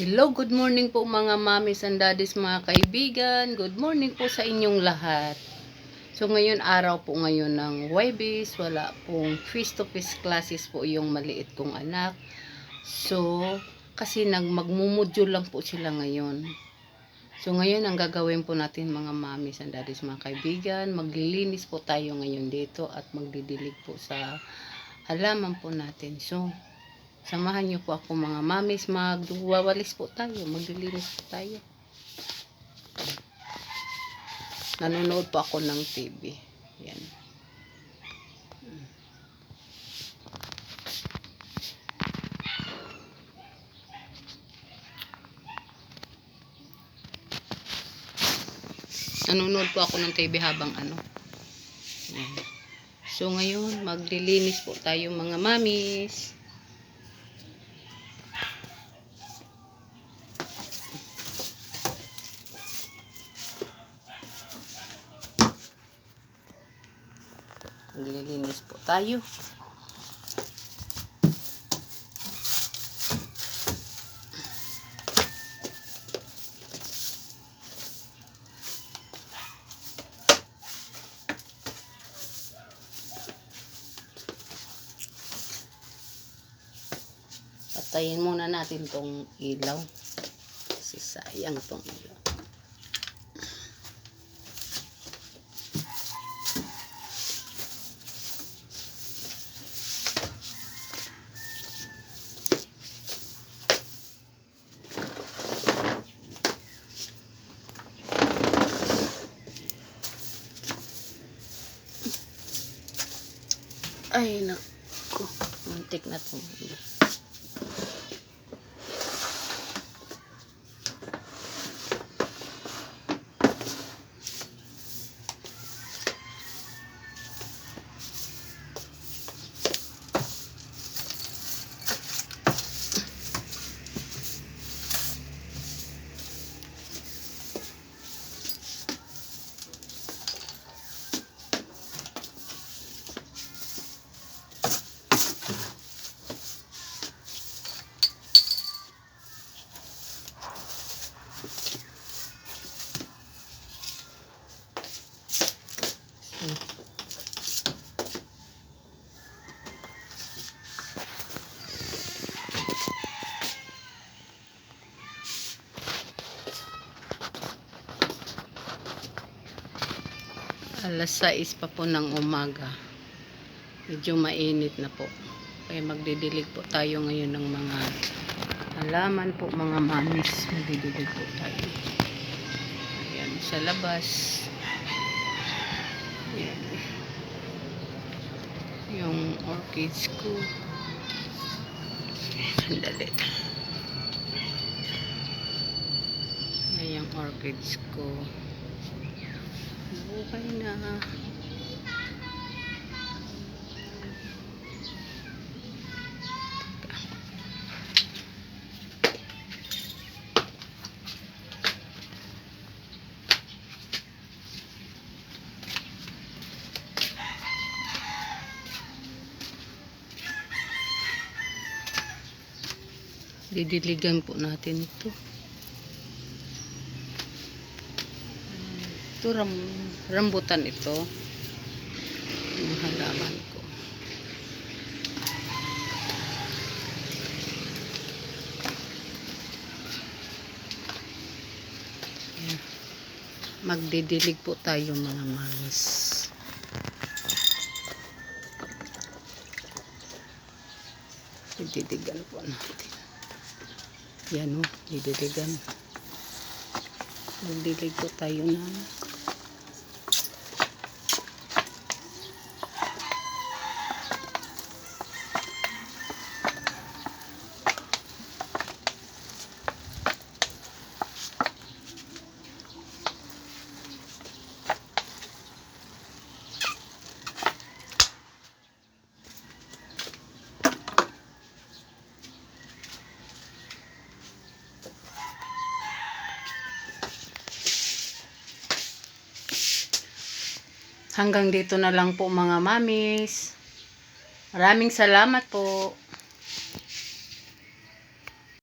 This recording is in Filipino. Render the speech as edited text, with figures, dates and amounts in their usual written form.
Hello, good morning po mga mommies and daddies, mga kaibigan. Good morning po sa inyong lahat. So ngayon, araw po ngayon ng Huwebes, wala pong face-to-face classes po yung maliit kong anak. So, kasi magmumodule lang po sila ngayon. So ngayon, ang gagawin po natin mga mommies and daddies, mga kaibigan, maglilinis po tayo ngayon dito at magdidilig po sa halaman po natin. So, samahan niyo po ako mga mamis, magwawalis po tayo, maglilinis po tayo. Nanonood po ako ng TV. Yan. Nanonood po ako ng TV habang ano. Yan. So ngayon, maglilinis po tayo mga mamis. Maglilinis po tayo. Patayin muna natin tong ilaw. Kasi sayang tong ilaw. Ay, naku. Muntik na itong ilaw. Alas 6 pa po ng umaga. Medyo mainit na po. Kaya magdidilig po tayo ngayon ng mga halaman po mga mamis. Magdidilig po tayo. Ayan, sa labas. Ayan. Yung orchids ko. Sandali. Ayan yung orchids ko. Okay na. Didiligan po natin ito. Ito rambutan ito. Yung halaman ko. Ayan. Magdidilig po tayo mga mamis. Didiligan po natin. Yan o, didiligan. Magdilig po tayo na hanggang dito na lang po mga mamis. Maraming salamat po.